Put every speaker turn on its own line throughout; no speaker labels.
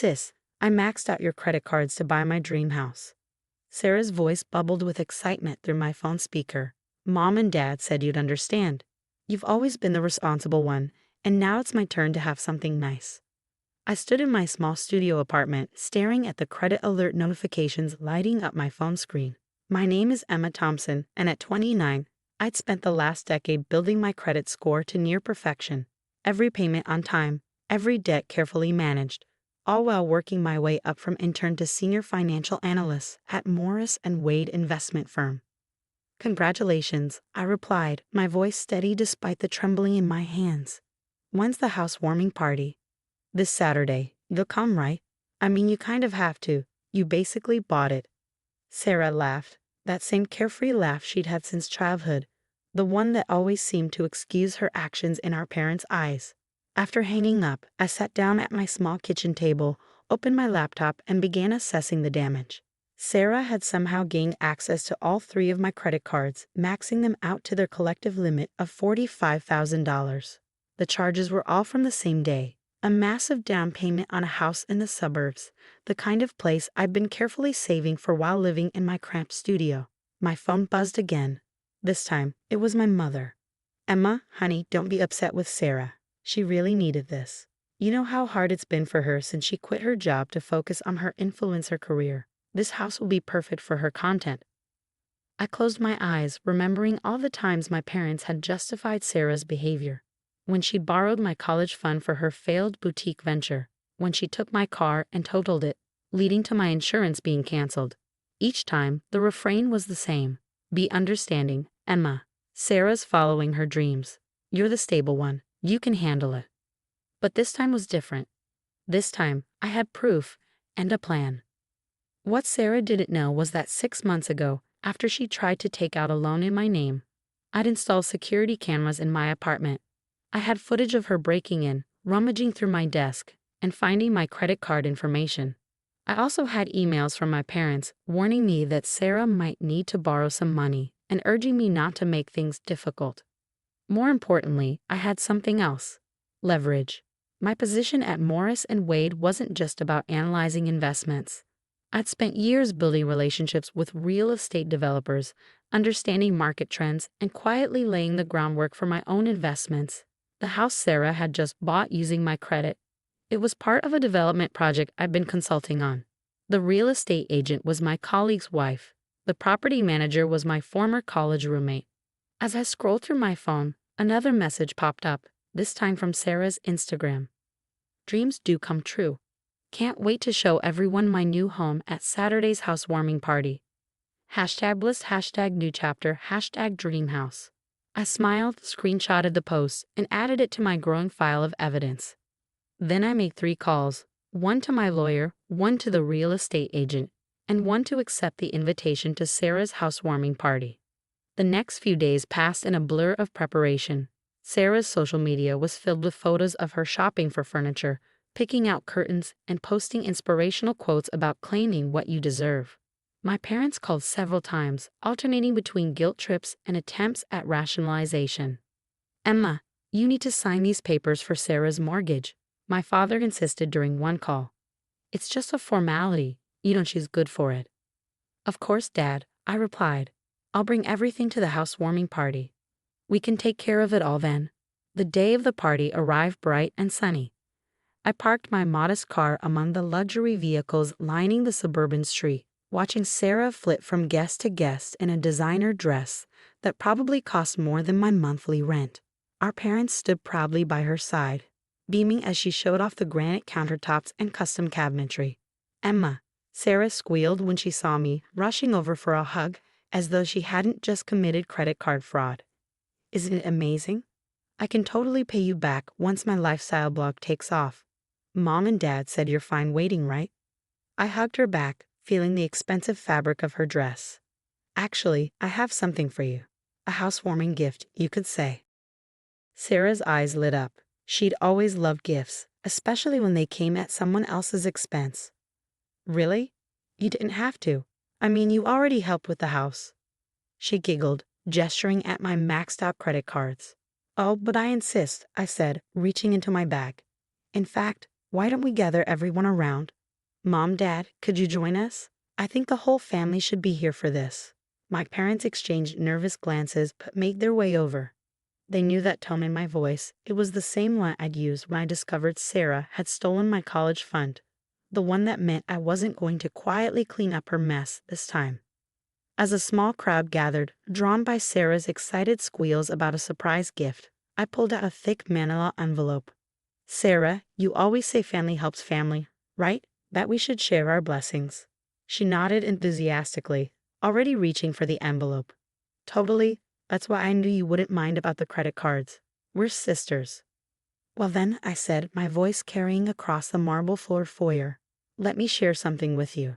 Sis, I maxed out your credit cards to buy my dream house. Sarah's voice bubbled with excitement through my phone speaker. Mom and Dad said you'd understand. You've always been the responsible one, and now it's my turn to have something nice. I stood in my small studio apartment, staring at the credit alert notifications lighting up my phone screen. My name is Emma Thompson, and at 29, I'd spent the last decade building my credit score to near perfection. Every payment on time, every debt carefully managed, all while working my way up from intern to senior financial analyst at Morris & Wade investment firm. Congratulations, I replied, my voice steady despite the trembling in my hands. When's the housewarming party? This Saturday. You'll come, right? I mean, you kind of have to. You basically bought it. Sarah laughed, that same carefree laugh she'd had since childhood, the one that always seemed to excuse her actions in our parents' eyes. After hanging up, I sat down at my small kitchen table, opened my laptop, and began assessing the damage. Sarah had somehow gained access to all 3 of my credit cards, maxing them out to their collective limit of $45,000. The charges were all from the same day. A massive down payment on a house in the suburbs, the kind of place I'd been carefully saving for while living in my cramped studio. My phone buzzed again. This time, it was my mother. Emma, honey, don't be upset with Sarah. She really needed this. You know how hard it's been for her since she quit her job to focus on her influencer career. This house will be perfect for her content. I closed my eyes, remembering all the times my parents had justified Sarah's behavior. When she borrowed my college fund for her failed boutique venture, when she took my car and totaled it, leading to my insurance being canceled. Each time, the refrain was the same. Be understanding, Emma. Sarah's following her dreams. You're the stable one. You can handle it. But this time was different. This time, I had proof and a plan. What Sarah didn't know was that 6 months ago, after she tried to take out a loan in my name, I'd installed security cameras in my apartment. I had footage of her breaking in, rummaging through my desk, and finding my credit card information. I also had emails from my parents warning me that Sarah might need to borrow some money and urging me not to make things difficult. More importantly, I had something else: leverage. My position at Morris & Wade wasn't just about analyzing investments. I'd spent years building relationships with real estate developers, understanding market trends, and quietly laying the groundwork for my own investments. The house Sarah had just bought using my credit. It was part of a development project I'd been consulting on. The real estate agent was my colleague's wife. The property manager was my former college roommate. As I scrolled through my phone, another message popped up, this time from Sarah's Instagram. Dreams do come true. Can't wait to show everyone my new home at Saturday's housewarming party. #bliss, #new chapter, #dreamhouse. I smiled, screenshotted the post, and added it to my growing file of evidence. Then I made 3 calls, one to my lawyer, one to the real estate agent, and one to accept the invitation to Sarah's housewarming party. The next few days passed in a blur of preparation. Sarah's social media was filled with photos of her shopping for furniture, picking out curtains, and posting inspirational quotes about claiming what you deserve. My parents called several times, alternating between guilt trips and attempts at rationalization. Emma, you need to sign these papers for Sarah's mortgage, my father insisted during one call. It's just a formality. You know she's good for it. Of course, Dad, I replied. I'll bring everything to the housewarming party. We can take care of it all then. The day of the party arrived bright and sunny. I parked my modest car among the luxury vehicles lining the suburban street, watching Sarah flit from guest to guest in a designer dress that probably cost more than my monthly rent. Our parents stood proudly by her side, beaming as she showed off the granite countertops and custom cabinetry. Emma, Sarah squealed when she saw me, rushing over for a hug as though she hadn't just committed credit card fraud. Isn't it amazing? I can totally pay you back once my lifestyle blog takes off. Mom and Dad said you're fine waiting, right? I hugged her back, feeling the expensive fabric of her dress. Actually, I have something for you. A housewarming gift, you could say. Sarah's eyes lit up. She'd always loved gifts, especially when they came at someone else's expense. Really? You didn't have to. I mean, you already helped with the house. She giggled, gesturing at my maxed-out credit cards. Oh, but I insist, I said, reaching into my bag. In fact, Why don't we gather everyone around? Mom, Dad, could you join us? I think the whole family should be here for this. My parents exchanged nervous glances but made their way over. They knew that tone in my voice. It was the same one I'd used when I discovered Sarah had stolen my college fund. The one that meant I wasn't going to quietly clean up her mess this time. As a small crowd gathered, drawn by Sarah's excited squeals about a surprise gift, I pulled out a thick manila envelope. Sarah, you always say family helps family, right? That we should share our blessings. She nodded enthusiastically, already reaching for the envelope. Totally. That's why I knew you wouldn't mind about the credit cards. We're sisters. Well then, I said, my voice carrying across the marble floor foyer. Let me share something with you.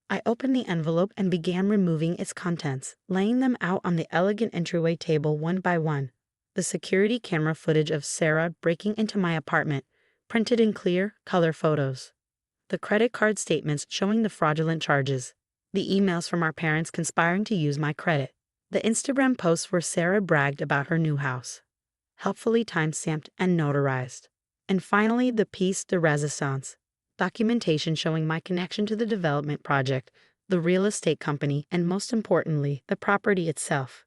I opened the envelope and began removing its contents, laying them out on the elegant entryway table one by one. The security camera footage of Sarah breaking into my apartment, printed in clear, color photos. The credit card statements showing the fraudulent charges. The emails from our parents conspiring to use my credit. The Instagram posts where Sarah bragged about her new house. Helpfully time-stamped and notarized. And finally, the piece de resistance. Documentation showing my connection to the development project, the real estate company, and most importantly, the property itself.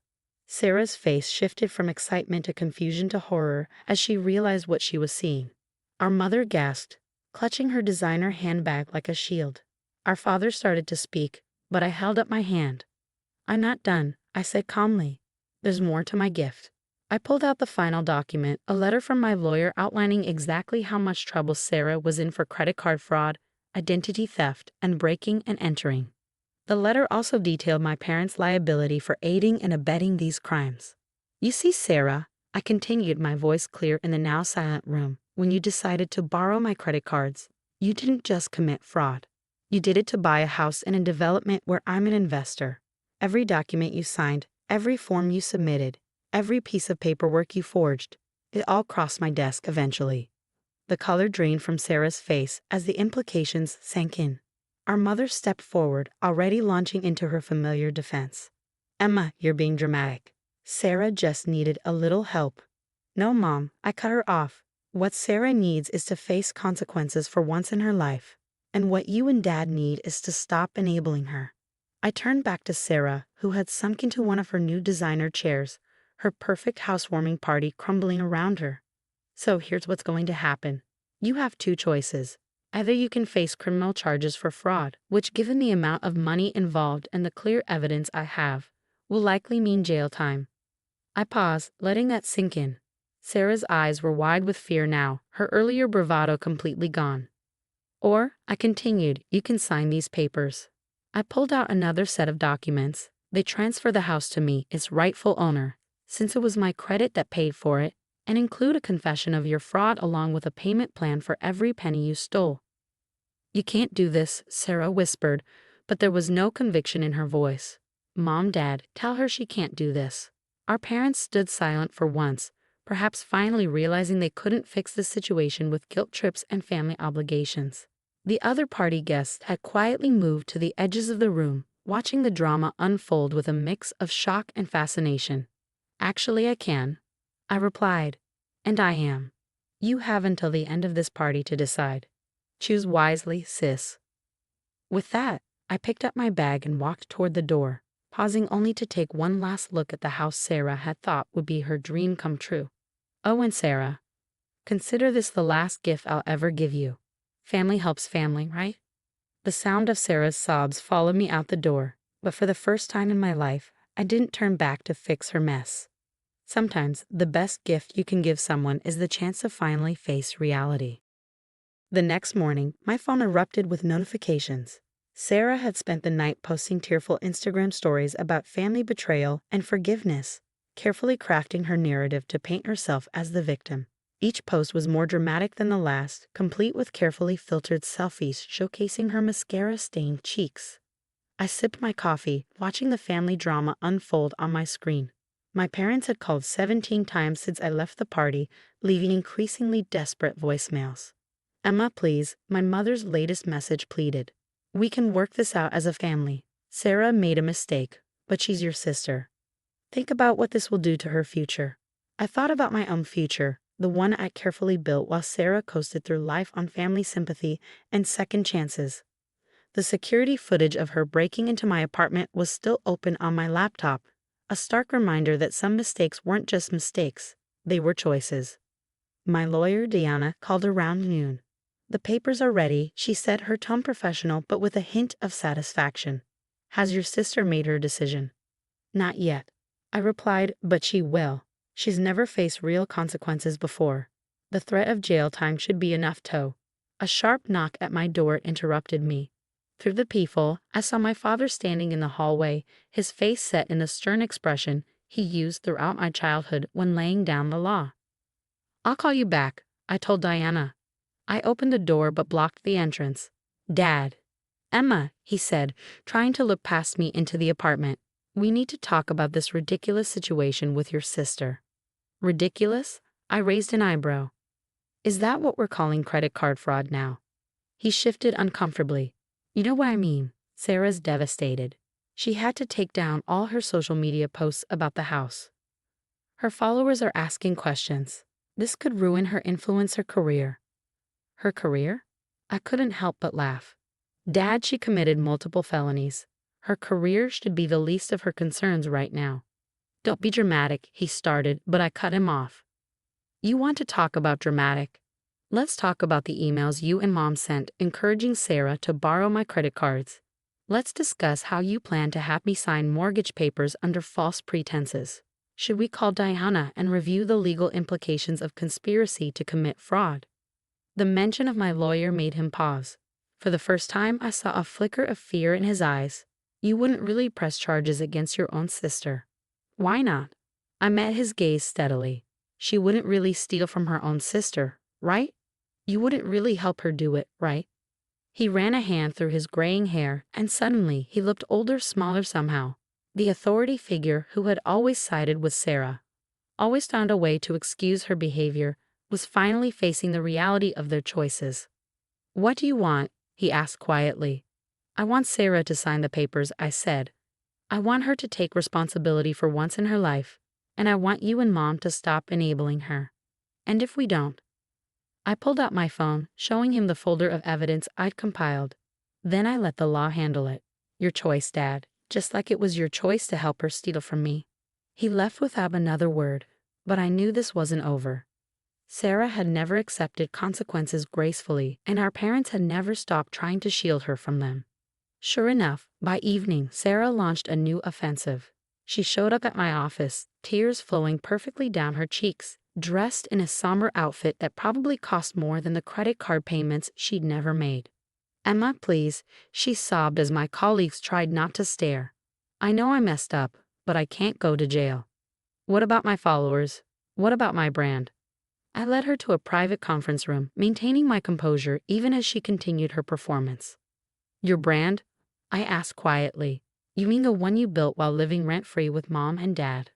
Sarah's face shifted from excitement to confusion to horror as she realized what she was seeing. Our mother gasped, clutching her designer handbag like a shield. Our father started to speak, but I held up my hand. I'm not done, I said calmly. There's more to my gift. I pulled out the final document, a letter from my lawyer outlining exactly how much trouble Sarah was in for credit card fraud, identity theft, and breaking and entering. The letter also detailed my parents' liability for aiding and abetting these crimes. You see, Sarah, I continued, my voice clear in the now silent room, when you decided to borrow my credit cards, you didn't just commit fraud. You did it to buy a house in a development where I'm an investor. Every document you signed, every form you submitted, every piece of paperwork you forged, it all crossed my desk eventually. The color drained from Sarah's face as the implications sank in. Our mother stepped forward, already launching into her familiar defense. Emma, you're being dramatic. Sarah just needed a little help. No, Mom, I cut her off. What Sarah needs is to face consequences for once in her life. And what you and Dad need is to stop enabling her. I turned back to Sarah, who had sunk into one of her new designer chairs, her perfect housewarming party crumbling around her. So here's what's going to happen. You have two choices. Either you can face criminal charges for fraud, which given the amount of money involved and the clear evidence I have, will likely mean jail time. I paused, letting that sink in. Sarah's eyes were wide with fear now, her earlier bravado completely gone. Or, I continued, you can sign these papers. I pulled out another set of documents. They transfer the house to me, its rightful owner, since it was my credit that paid for it, and include a confession of your fraud along with a payment plan for every penny you stole. You can't do this, Sarah whispered, but there was no conviction in her voice. Mom, Dad, tell her she can't do this. Our parents stood silent for once, perhaps finally realizing they couldn't fix the situation with guilt trips and family obligations. The other party guests had quietly moved to the edges of the room, watching the drama unfold with a mix of shock and fascination. Actually, I can, I replied. And I am. You have until the end of this party to decide. Choose wisely, sis. With that, I picked up my bag and walked toward the door, pausing only to take one last look at the house Sarah had thought would be her dream come true. Oh, and Sarah, consider this the last gift I'll ever give you. Family helps family, right? The sound of Sarah's sobs followed me out the door, but for the first time in my life, I didn't turn back to fix her mess. Sometimes, the best gift you can give someone is the chance to finally face reality. The next morning, my phone erupted with notifications. Sarah had spent the night posting tearful Instagram stories about family betrayal and forgiveness, carefully crafting her narrative to paint herself as the victim. Each post was more dramatic than the last, complete with carefully filtered selfies showcasing her mascara-stained cheeks. I sipped my coffee, watching the family drama unfold on my screen. My parents had called 17 times since I left the party, leaving increasingly desperate voicemails. Emma, please, my mother's latest message pleaded. We can work this out as a family. Sarah made a mistake, but she's your sister. Think about what this will do to her future. I thought about my own future, the one I carefully built while Sarah coasted through life on family sympathy and second chances. The security footage of her breaking into my apartment was still open on my laptop, a stark reminder that some mistakes weren't just mistakes, they were choices. My lawyer, Diana, called around noon. "The papers are ready," she said, her tone professional but with a hint of satisfaction. "Has your sister made her decision?" "Not yet," I replied, "but she will. She's never faced real consequences before. The threat of jail time should be enough tow." A sharp knock at my door interrupted me. Through the peephole, I saw my father standing in the hallway, his face set in the stern expression he used throughout my childhood when laying down the law. "I'll call you back," I told Diana. I opened the door but blocked the entrance. "Dad." "Emma," he said, trying to look past me into the apartment. "We need to talk about this ridiculous situation with your sister." "Ridiculous?" I raised an eyebrow. "Is that what we're calling credit card fraud now?" He shifted uncomfortably. "You know what I mean. Sarah's devastated. She had to take down all her social media posts about the house. Her followers are asking questions. This could ruin her influencer career." "Her career?" I couldn't help but laugh. "Dad, she committed multiple felonies. Her career should be the least of her concerns right now." "Don't be dramatic," he started, but I cut him off. "You want to talk about dramatic? Let's talk about the emails you and Mom sent encouraging Sarah to borrow my credit cards. Let's discuss how you plan to have me sign mortgage papers under false pretenses. Should we call Diana and review the legal implications of conspiracy to commit fraud?" The mention of my lawyer made him pause. For the first time, I saw a flicker of fear in his eyes. "You wouldn't really press charges against your own sister." "Why not?" I met his gaze steadily. "She wouldn't really steal from her own sister, right? You wouldn't really help her do it, right?" He ran a hand through his graying hair, and suddenly he looked older, smaller somehow. The authority figure who had always sided with Sarah, always found a way to excuse her behavior, was finally facing the reality of their choices. "What do you want?" he asked quietly. "I want Sarah to sign the papers," I said. "I want her to take responsibility for once in her life, and I want you and Mom to stop enabling her. And if we don't—" I pulled out my phone, showing him the folder of evidence I'd compiled. "Then I let the law handle it. Your choice, Dad, just like it was your choice to help her steal from me." He left without another word, but I knew this wasn't over. Sarah had never accepted consequences gracefully, and our parents had never stopped trying to shield her from them. Sure enough, by evening, Sarah launched a new offensive. She showed up at my office, tears flowing perfectly down her cheeks, dressed in a somber outfit that probably cost more than the credit card payments she'd never made. "Emma, please," she sobbed as my colleagues tried not to stare. "I know I messed up, but I can't go to jail. What about my followers? What about my brand?" I led her to a private conference room, maintaining my composure even as she continued her performance. "Your brand?" I asked quietly. "You mean the one you built while living rent-free with Mom and Dad?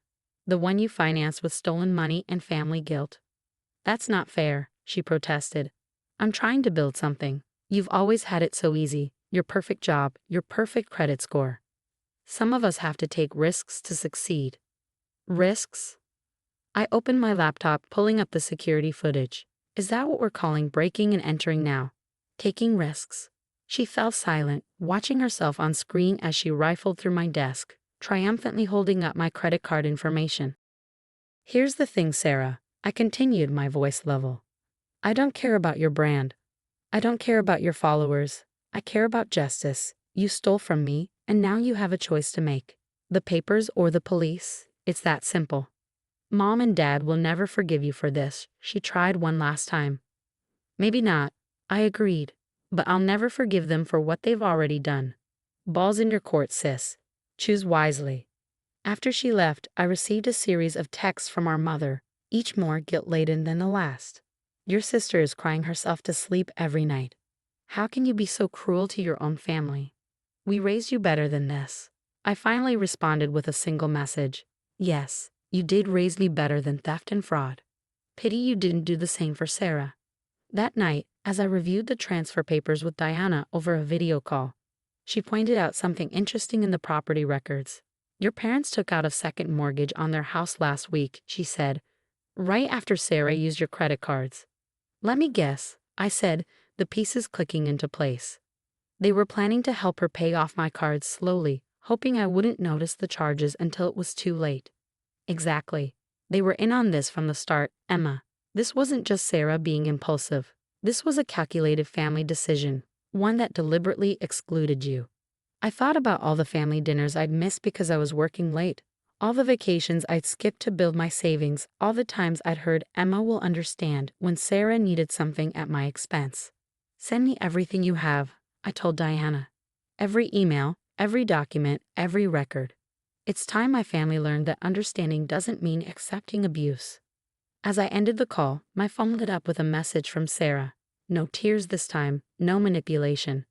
The one you financed with stolen money and family guilt?" "That's not fair," she protested. "I'm trying to build something. You've always had it so easy. Your perfect job, your perfect credit score. Some of us have to take risks to succeed." "Risks?" I opened my laptop, pulling up the security footage. "Is that what we're calling breaking and entering now? Taking risks?" She fell silent, watching herself on screen as she rifled through my desk, triumphantly holding up my credit card information. "Here's the thing, Sarah," I continued, my voice level. "I don't care about your brand. I don't care about your followers. I care about justice. You stole from me, and now you have a choice to make. The papers or the police. It's that simple. Mom and Dad will never forgive you for this." She tried one last time. "Maybe not," I agreed, "but I'll never forgive them for what they've already done. Ball's in your court, sis. Choose wisely." After she left, I received a series of texts from our mother, each more guilt-laden than the last. "Your sister is crying herself to sleep every night. How can you be so cruel to your own family? We raised you better than this." I finally responded with a single message. "Yes, you did raise me better than theft and fraud. Pity you didn't do the same for Sarah." That night, as I reviewed the transfer papers with Diana over a video call, she pointed out something interesting in the property records. "Your parents took out a second mortgage on their house last week," she said, Right after Sarah used your credit cards. Let me guess, I said, the pieces clicking into place. They were planning to help her pay off my cards slowly, hoping I wouldn't notice the charges until it was too late. Exactly. They were in on this from the start, Emma. This wasn't just Sarah being impulsive. This was a calculated family decision, one that deliberately excluded you. I thought about all the family dinners I'd missed because I was working late, all the vacations I'd skipped to build my savings, all the times I'd heard Emma will understand when Sarah needed something at my expense. Send me everything you have, I told Diana. Every email, every document, every record. It's time my family learned that understanding doesn't mean accepting abuse. As I ended the call, my phone lit up with a message from Sarah. No tears this time, no manipulation.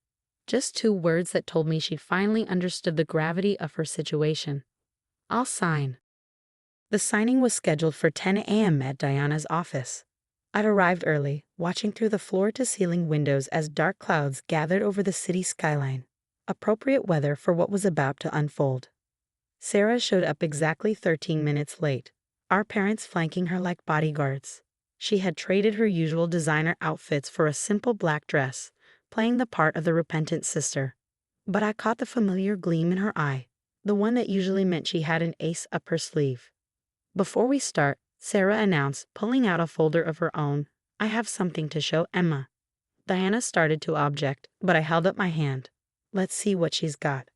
Just 2 words that told me she'd finally understood the gravity of her situation. I'll sign. The signing was scheduled for 10 a.m. at Diana's office. I'd arrived early, watching through the floor-to-ceiling windows as dark clouds gathered over the city skyline. Appropriate weather for what was about to unfold. Sarah showed up exactly 13 minutes late, our parents flanking her like bodyguards. She had traded her usual designer outfits for a simple black dress, playing the part of the repentant sister. But I caught the familiar gleam in her eye, the one that usually meant she had an ace up her sleeve. Before we start, Sarah announced, pulling out a folder of her own, I have something to show Emma. Diana started to object, but I held up my hand. Let's see what she's got.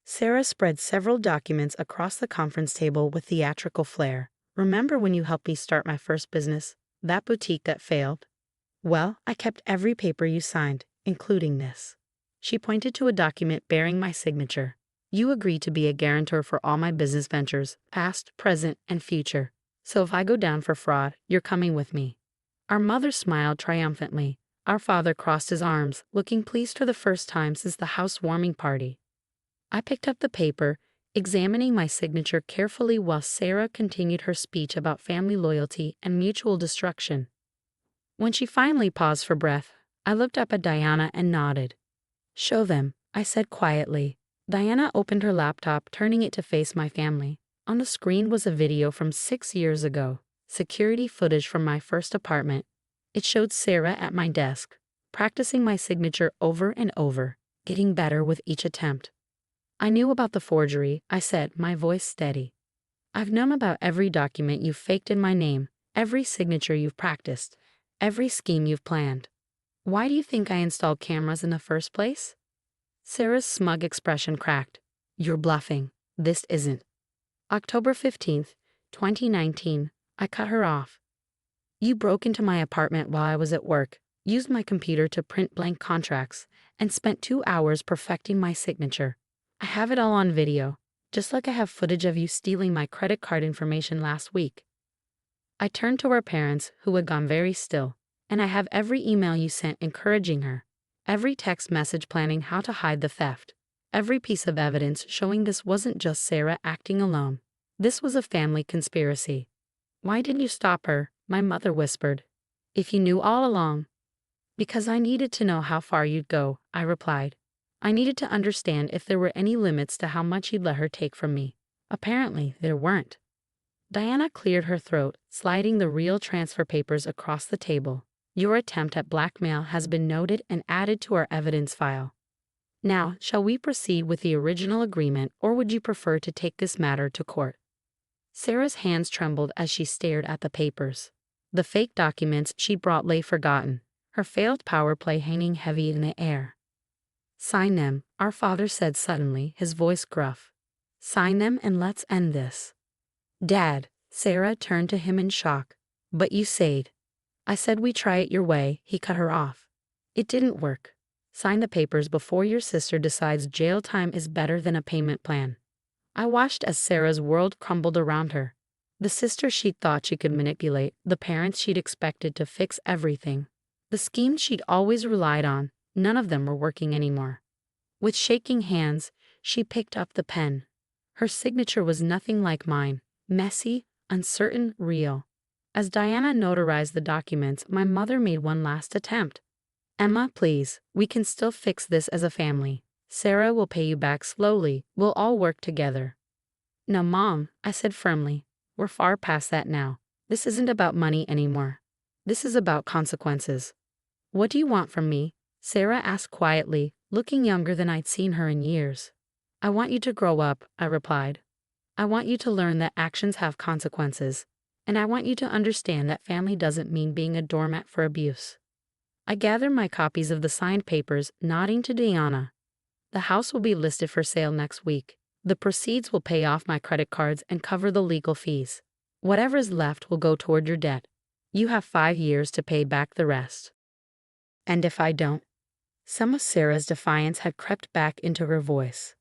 Sarah spread several documents across the conference table with theatrical flair. Remember when you helped me start my first business, that boutique that failed? Well, I kept every paper you signed, including this. She pointed to a document bearing my signature. You agreed to be a guarantor for all my business ventures, past, present, and future. So if I go down for fraud, you're coming with me. Our mother smiled triumphantly. Our father crossed his arms, looking pleased for the first time since the housewarming party. I picked up the paper, examining my signature carefully while Sarah continued her speech about family loyalty and mutual destruction. When she finally paused for breath, I looked up at Diana and nodded. Show them, I said quietly. Diana opened her laptop, turning it to face my family. On the screen was a video from 6 years ago, security footage from my first apartment. It showed Sarah at my desk, practicing my signature over and over, getting better with each attempt. I knew about the forgery, I said, my voice steady. I've known about every document you've faked in my name, every signature you've practiced, every scheme you've planned. Why do you think I installed cameras in the first place? Sarah's smug expression cracked. You're bluffing. This isn't. October 15th, 2019, I cut her off. You broke into my apartment while I was at work, used my computer to print blank contracts, and spent 2 hours perfecting my signature. I have it all on video, just like I have footage of you stealing my credit card information last week. I turned to her parents, who had gone very still, and I have every email you sent encouraging her, every text message planning how to hide the theft, every piece of evidence showing this wasn't just Sarah acting alone. This was a family conspiracy. Why didn't you stop her? My mother whispered. If you knew all along. Because I needed to know how far you'd go, I replied. I needed to understand if there were any limits to how much you'd let her take from me. Apparently, there weren't. Diana cleared her throat, sliding the real transfer papers across the table. Your attempt at blackmail has been noted and added to our evidence file. Now, shall we proceed with the original agreement, or would you prefer to take this matter to court? Sarah's hands trembled as she stared at the papers. The fake documents she brought lay forgotten, her failed power play hanging heavy in the air. Sign them, our father said suddenly, his voice gruff. Sign them and let's end this. Dad, Sarah turned to him in shock. But you said. I said we try it your way, he cut her off. It didn't work. Sign the papers before your sister decides jail time is better than a payment plan. I watched as Sarah's world crumbled around her. The sister she'd thought she could manipulate, the parents she'd expected to fix everything. The schemes she'd always relied on, none of them were working anymore. With shaking hands, she picked up the pen. Her signature was nothing like mine, messy, uncertain, real. As Diana notarized the documents, my mother made one last attempt. Emma, please, we can still fix this as a family. Sarah will pay you back slowly. We'll all work together. No, Mom, I said firmly. We're far past that now. This isn't about money anymore. This is about consequences. What do you want from me? Sarah asked quietly, looking younger than I'd seen her in years. I want you to grow up, I replied. I want you to learn that actions have consequences. And I want you to understand that family doesn't mean being a doormat for abuse. I gathered my copies of the signed papers, nodding to Diana. The house will be listed for sale next week. The proceeds will pay off my credit cards and cover the legal fees. Whatever is left will go toward your debt. You have 5 years to pay back the rest. And if I don't? Some of Sarah's defiance had crept back into her voice.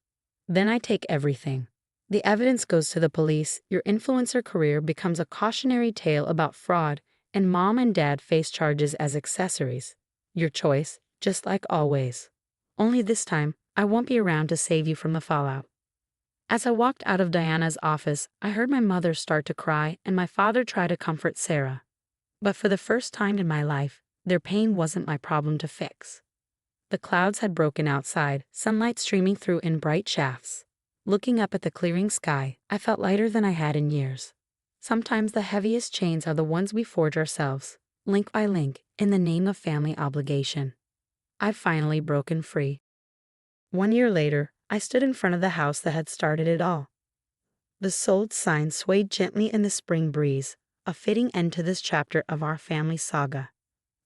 Then I take everything. The evidence goes to the police, your influencer career becomes a cautionary tale about fraud, and mom and dad face charges as accessories. Your choice, just like always. Only this time, I won't be around to save you from the fallout. As I walked out of Diana's office, I heard my mother start to cry and my father try to comfort Sarah. But for the first time in my life, their pain wasn't my problem to fix. The clouds had broken outside, sunlight streaming through in bright shafts. Looking up at the clearing sky, I felt lighter than I had in years. Sometimes the heaviest chains are the ones we forge ourselves, link by link, in the name of family obligation. I've finally broken free. 1 year later, I stood in front of the house that had started it all. The sold sign swayed gently in the spring breeze, a fitting end to this chapter of our family saga.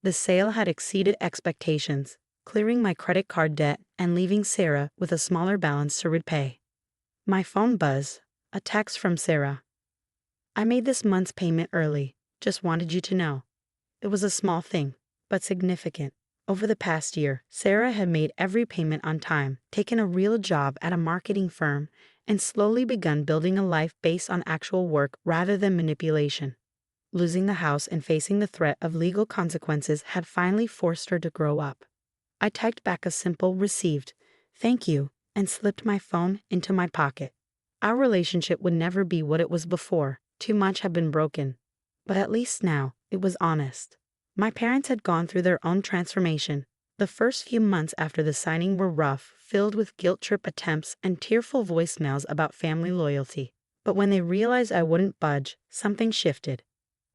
The sale had exceeded expectations, clearing my credit card debt and leaving Sarah with a smaller balance to repay. My phone buzzed, a text from Sarah. I made this month's payment early, just wanted you to know. It was a small thing, but significant. Over the past year, Sarah had made every payment on time, taken a real job at a marketing firm, and slowly begun building a life based on actual work rather than manipulation. Losing the house and facing the threat of legal consequences had finally forced her to grow up. I typed back a simple "received, thank you," and slipped my phone into my pocket. Our relationship would never be what it was before, too much had been broken. But at least now, it was honest. My parents had gone through their own transformation. The first few months after the signing were rough, filled with guilt trip attempts and tearful voicemails about family loyalty. But when they realized I wouldn't budge, something shifted.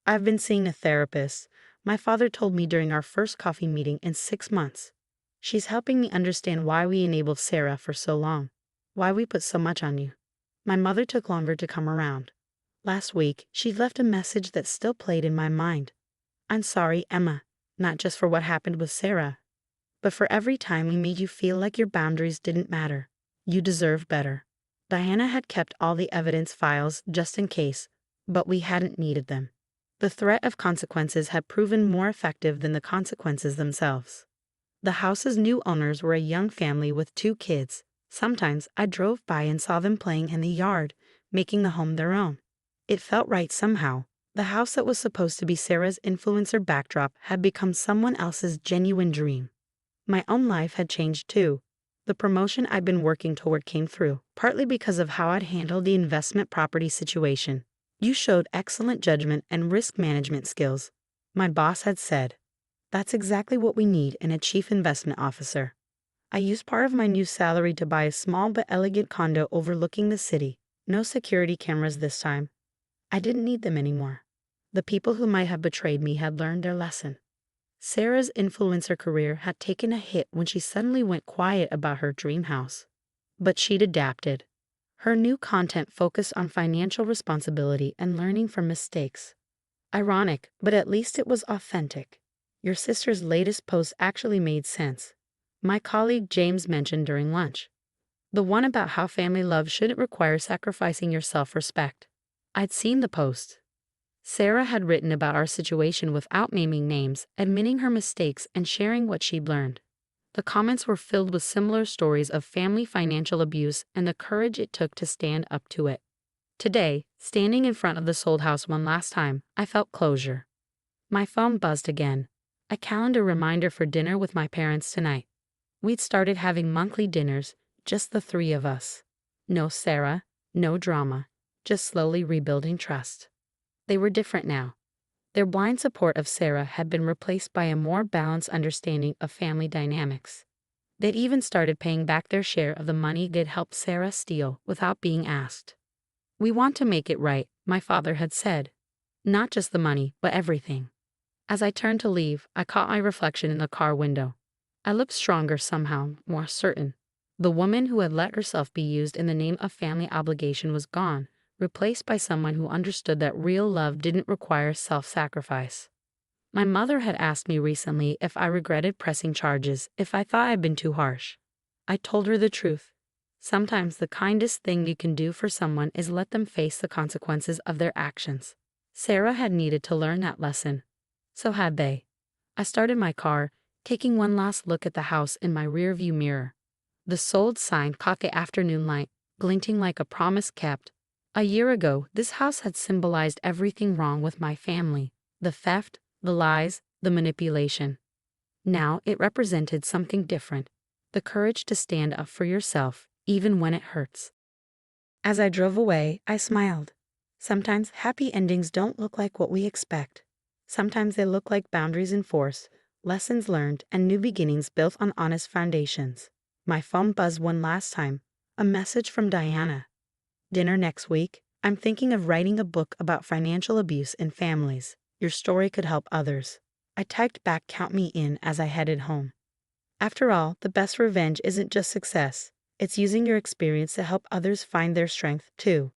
I've been seeing a therapist, my father told me during our first coffee meeting in 6 months. She's helping me understand why we enabled Sarah for so long, why we put so much on you. My mother took longer to come around. Last week, she left a message that still played in my mind. I'm sorry, Emma, not just for what happened with Sarah, but for every time we made you feel like your boundaries didn't matter. You deserve better. Diana had kept all the evidence files just in case, but we hadn't needed them. The threat of consequences had proven more effective than the consequences themselves. The house's new owners were a young family with 2 kids. Sometimes I drove by and saw them playing in the yard, making the home their own. It felt right somehow. The house that was supposed to be Sarah's influencer backdrop had become someone else's genuine dream. My own life had changed too. The promotion I'd been working toward came through, partly because of how I'd handled the investment property situation. You showed excellent judgment and risk management skills, my boss had said. That's exactly what we need in a chief investment officer. I used part of my new salary to buy a small but elegant condo overlooking the city. No security cameras this time. I didn't need them anymore. The people who might have betrayed me had learned their lesson. Sarah's influencer career had taken a hit when she suddenly went quiet about her dream house. But she'd adapted. Her new content focused on financial responsibility and learning from mistakes. Ironic, but at least it was authentic. Your sister's latest post actually made sense. My colleague James mentioned during lunch. The one about how family love shouldn't require sacrificing your self-respect. I'd seen the post. Sarah had written about our situation without naming names, admitting her mistakes and sharing what she'd learned. The comments were filled with similar stories of family financial abuse and the courage it took to stand up to it. Today, standing in front of the sold house one last time, I felt closure. My phone buzzed again. A calendar reminder for dinner with my parents tonight. We'd started having monthly dinners, just the 3 of us. No Sarah, no drama, just slowly rebuilding trust. They were different now. Their blind support of Sarah had been replaced by a more balanced understanding of family dynamics. They'd even started paying back their share of the money they'd helped Sarah steal without being asked. We want to make it right, my father had said. Not just the money, but everything. As I turned to leave, I caught my reflection in the car window. I looked stronger somehow, more certain. The woman who had let herself be used in the name of family obligation was gone, replaced by someone who understood that real love didn't require self-sacrifice. My mother had asked me recently if I regretted pressing charges, if I thought I'd been too harsh. I told her the truth. Sometimes the kindest thing you can do for someone is let them face the consequences of their actions. Sarah had needed to learn that lesson. So had they. I started my car, taking one last look at the house in my rearview mirror. The sold sign caught the afternoon light, glinting like a promise kept. A year ago, this house had symbolized everything wrong with my family: the theft, the lies, the manipulation. Now it represented something different: the courage to stand up for yourself, even when it hurts. As I drove away, I smiled. Sometimes happy endings don't look like what we expect. Sometimes they look like boundaries enforced, lessons learned, and new beginnings built on honest foundations. My phone buzzed one last time. A message from Diana. Dinner next week. I'm thinking of writing a book about financial abuse in families. Your story could help others. I typed back "count me in" as I headed home. After all, the best revenge isn't just success. It's using your experience to help others find their strength, too.